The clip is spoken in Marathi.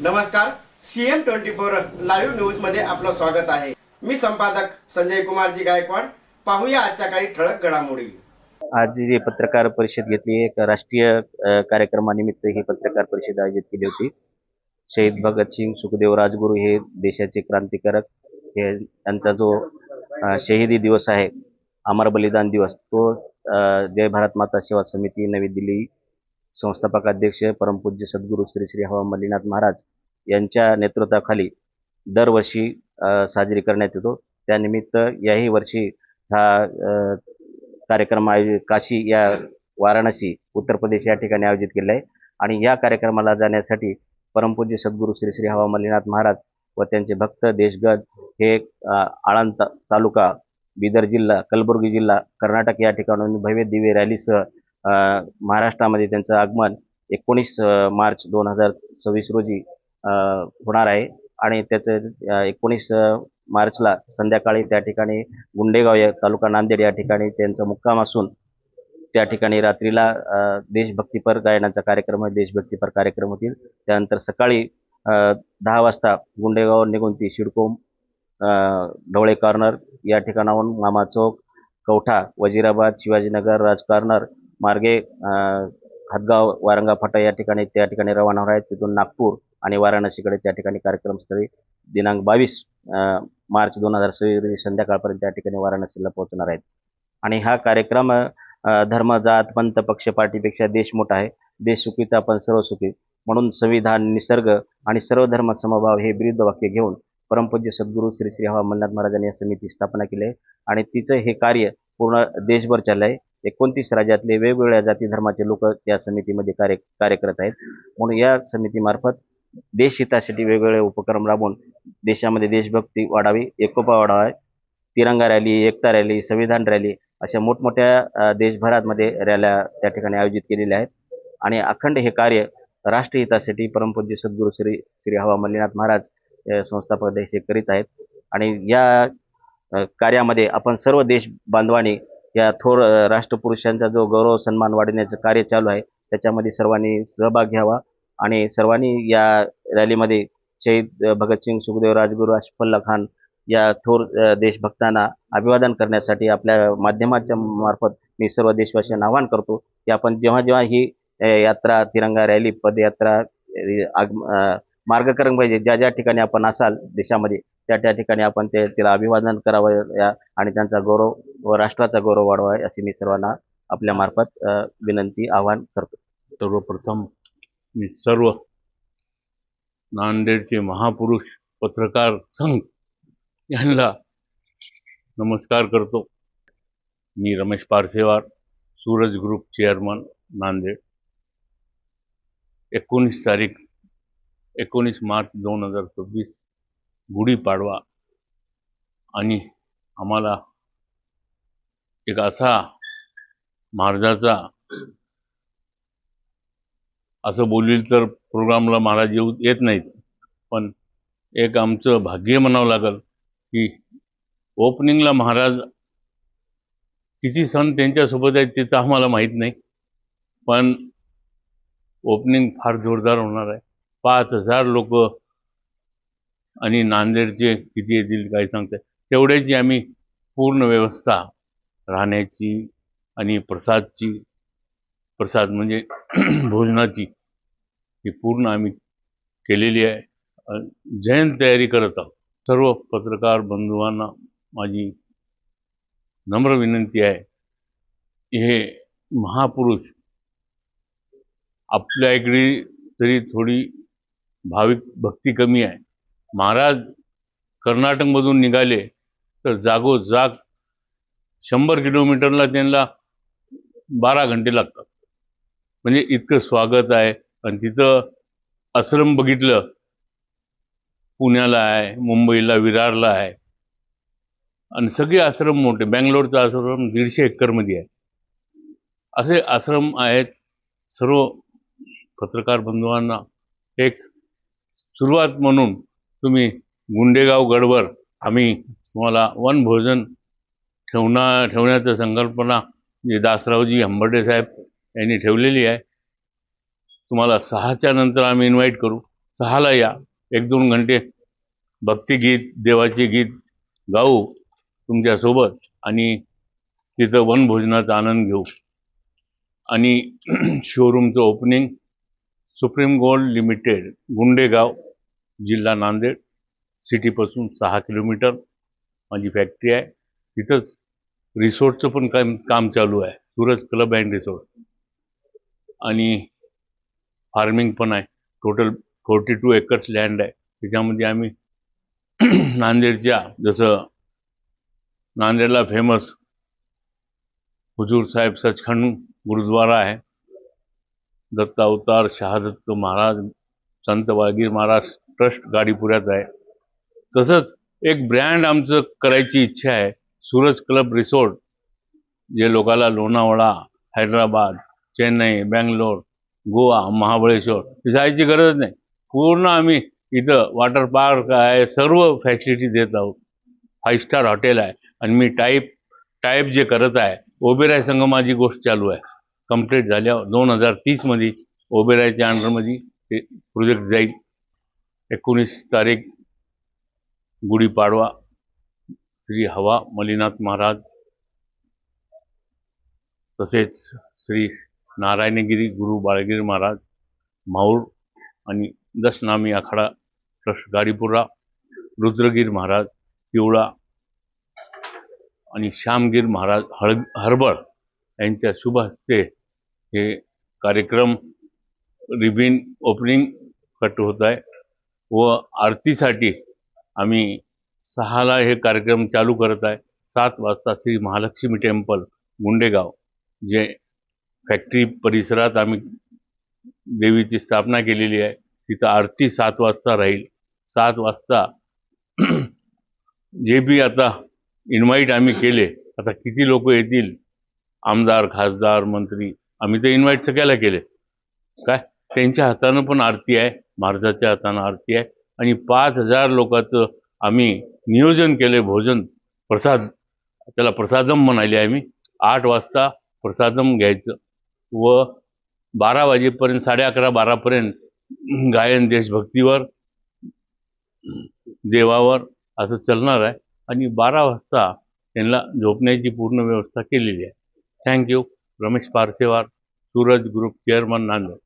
नमस्कार, CM24 लाईव्ह न्यूज मध्ये आपलं स्वागत आहे। मी संपादक संजय कुमारजी गायकवाड। पाहूया आजच्या काही ठळक घडामोडी। आज जी पत्रकार परिषद घेतली, एक राष्ट्रीय कार्यक्रमानिमित्त ही पत्रकार परिषद आयोजित केली होती। शहीद भगतसिंग सुखदेव राजगुरू हे देशाचे क्रांतिकारक, हे त्यांचा जो शहीदी दिवस आहे, अमर बलिदान दिवस, तो जय भारत माता सेवा समिती नवी दिल्ली संस्थापक अध्यक्ष परमपूज्य सद्गुरू श्री श्री हवा मल्लीनाथ महाराज यांच्या नेतृत्वाखाली दरवर्षी साजरी करण्यात येतो। त्यानिमित्त याही वर्षी हा कार्यक्रम काशी या वाराणसी उत्तर प्रदेश या ठिकाणी आयोजित केला आहे। आणि या कार्यक्रमाला जाण्यासाठी परमपूज्य सद्गुरू श्री श्री हवा मल्लीनाथ महाराज व त्यांचे भक्त देशगण हे आळंद तालुका, बिदर जिल्हा, कलबुर्गी जिल्हा, कर्नाटक या ठिकाणून भव्य दिव्य रॅलीसह महाराष्ट्रामध्ये त्यांचं आगमन 19 मार्च 2026 रोजी होणार आहे। आणि त्याचं 19 मार्चला संध्याकाळी त्या ठिकाणी गुंडेगाव या तालुका नांदेड या ठिकाणी त्यांचा मुक्काम असून त्या ठिकाणी रात्रीला देशभक्तीपर गायनाचा कार्यक्रम आहे, देशभक्तीपर कार्यक्रम होतील। त्यानंतर सकाळी 10 वाजता गुंडेगाव निघून ती शिडकोम, ढवळे कॉर्नर या ठिकाणाहून मामा चौक, कवठा, वजीराबाद, शिवाजीनगर, राज कॉर्नर मार्गे हातगाव, वारंगा फाटा या ठिकाणी त्या ठिकाणी रवाना होणार आहेत। तिथून नागपूर आणि वाराणसीकडे त्या ठिकाणी कार्यक्रमस्थळी दिनांक 22 मार्च 2026 रोजी संध्याकाळपर्यंत त्या ठिकाणी वाराणसीला पोहोचणार आहेत। आणि हा कार्यक्रम धर्म, जात, पंथ, पक्ष, पार्टीपेक्षा देश मोठा आहे, देश सुखी तर आपण सर्व सुखी म्हणून संविधान, निसर्ग आणि सर्व धर्म समभाव हे ब्रीद वाक्य घेऊन परमपूज्य सद्गुरू श्री श्री हवा मल्लीनाथ महाराजांनी या समिती स्थापना केली आहे। आणि तिचं हे कार्य पूर्ण देशभर चाललं आहे। 29 राज्यातले वेगवेगळ्या जाती धर्माचे लोक या समितीमध्ये कार्य करत आहेत। म्हणून या समितीमार्फत देशहितासाठी वेगवेगळे उपक्रम राबवून देशामध्ये देशभक्ती वाढावी, एकोपा वाढावा, तिरंगा रॅली, एकता रॅली, संविधान रॅली अशा मोठमोठ्या देशभरामध्ये रॅल्या त्या ठिकाणी आयोजित केलेल्या आहेत। आणि अखंड हे कार्य राष्ट्रहितासाठी परमपूज्य सद्गुरू श्री श्री हवा मल्लीनाथ महाराज संस्थापक अध्यक्ष करीत आहेत। आणि या कार्यामध्ये आपण सर्व देश बांधवांनी या थोर राष्ट्रपुरुषांचा जो गौरव सन्मान वाढवण्याचं कार्य चालू आहे त्याच्यामध्ये सर्वांनी सहभाग घ्यावा। आणि सर्वांनी या रॅलीमध्ये शहीद भगतसिंग सुखदेव राजगुरू अशफाकुल्ला खान या थोर देशभक्तांना अभिवादन करण्यासाठी आपल्या माध्यमाच्या मार्फत मी सर्व देशवासियांना आवाहन करतो की आपण जेव्हा जेव्हा ही यात्रा, तिरंगा रॅली, पदयात्रा मार्गक्रम पाहिजे, ज्या ज्या ठिकाणी आपण असाल देशामध्ये त्या त्या ठिकाणी आपण त्याला अभिवादन करावं आणि त्यांचा गौरव व राष्ट्राचा गौरव वाढवावा अशी मी सर्वांना आपल्या मार्फत विनंती, आवाहन करतो। सर्वप्रथम मी सर्व नांदेडचे महापुरुष पत्रकार संघ यांना नमस्कार करतो। मी रमेश पारसेवार, सूरज ग्रुप चेअरमन, नांदेड। 19 मार्च 2026 गुढीपाडवा आणि आम्हाला एक असा महाराजाचा, असं बोलील तर प्रोग्रामला महाराज येत नाहीत, पण एक आमचं भाग्य म्हणावं लागेल की ओपनिंगला महाराज, किती सण त्यांच्यासोबत आहेत ते तर आम्हाला माहीत नाही, पण ओपनिंग फार जोरदार होणार आहे। 5000 लोक आणि नांदेडचे किती येतील काही सांगताय, तेवढ्याची आम्ही पूर्ण व्यवस्था राहण्याची आणि प्रसाद म्हणजे भोजनाची ही पूर्ण आम्ही केलेली आहे। जयंत तयारी करत आहोत। सर्व पत्रकार बंधुवांना माझी नम्र विनंती आहे, हे महापुरुष आपल्या इकडे तरी थोडी भाविक भक्ती कमी आहे। महाराज कर्नाटकमधून निघाले तर जागोजाग 100 किलोमीटरला त्यांना 12 घंटे लागतात, म्हणजे इतकं स्वागत आहे। आणि तिथं आश्रम बघितलं, पुण्याला आहे, मुंबईला विरारला आहे, आणि सगळे आश्रम मोठे, बँगलोरचा आश्रम 150 एकरमध्ये आहे, असे आश्रम आहेत। सर्व पत्रकार बंधुवांना एक सुरुवात म्हणून तुम्ही गुंडेगाव गडवर आम्ही तुम्हाला वनभोजन ठेवण्याचं संकल्पना जी दासरावजी हंबर्डे साहेब यांनी ठेवलेली आहे। तुम्हाला 6च्या नंतर आम्ही इन्व्हाइट करू, 6ला या, 1-2 घंटे भक्तिगीत, देवाचे गीत गाऊ तुमच्यासोबत आणि तिथं वनभोजनाचा आनंद घेऊ. आणि शोरूमचं ओपनिंग सुप्रीम गोल्ड लिमिटेड, गुंडेगाव, जिल्हा नांदेड, सिटीपासून 6 किलोमीटर माझी फॅक्टरी आहे. तिथंच रिसॉर्टचं पण काम चालू आहे, सूरज क्लब अँड रिसॉर्ट. आणि फार्मिंग पण आहे. टोटल 42 एकर्स लँड आहे. त्याच्यामध्ये आम्ही नांदेडच्या, जसं नांदेडला फेमस हुजूर साहेब सचखंड गुरुद्वारा आहे, दत्त अवतार शहादत्त महाराज संत वाळगीर महाराज ट्रस्ट गाडीपुऱ्यात आहे. तसंच एक ब्रँड आमचं करायची इच्छा आहे, सूरज क्लब रिसॉर्ट, जे लोकाला लोणावळा, हैदराबाद, चेन्नई, बँगलोर, गोवा, महाबळेश्वर जायची गरज नाही. पूर्ण आम्ही इथं वॉटर पार्क आहे, सर्व फॅसिलिटी देत आहोत. 5 स्टार हॉटेल आहे. आणि मी टाईप जे करत आहे, ओबेराय संघ माझी गोष्ट चालू आहे. कंप्लीट झाल्यावर 2030 मध्ये ओबेरायच्या अंडरमध्ये ते प्रोजेक्ट जाईल. 19 तारीख गुढीपाडवा, श्री हवा मलिनाथ महाराज, तसेच श्री नारायणगिरी गुरु बाळगीर महाराज माऊर आणि दशनामी आखाडा ट्रस्ट गाडीपुरा, रुद्रगीर महाराज पिवळा आणि श्यामगीर महाराज हरबळ यांच्या शुभ हस्ते हे कार्यक्रम रिबिन ओपनिंग कट होत आहे. व आरतीसाठी आम्ही 6ला हे कार्यक्रम चालू करत आहे. 7 वाजता श्री महालक्ष्मी टेम्पल गुंडेगाव, जे फॅक्टरी परिसरात आम्ही देवीची स्थापना केलेली आहे, तिथं आरती 7 वाजता राहील. 7 वाजता जे बी आता इन्व्हाइट आम्ही केले, आता किती लोक येतील, आमदार, खासदार, मंत्री, आम्ही तर इन्व्हाइट सगळ्याला केले. काय त्यांच्या हातानं पण आरती आहे, महाराजाच्या हातानं आरती आहे. आणि 5000 लोकांचं आम्ही नियोजन केले. भोजन प्रसाद, त्याला प्रसादम म्हणाले आम्ही. 8 वाजता प्रसादम घ्यायचं व 12 वाजेपर्यंत, 11:30-12पर्यंत गायन देशभक्तीवर, देवावर असं चालणार आहे. आणि 12 वाजता त्यांना झोपण्याची पूर्ण व्यवस्था केलेली आहे. Thank you. Ramesh Parsewar, Suraj group chairman, Nanded.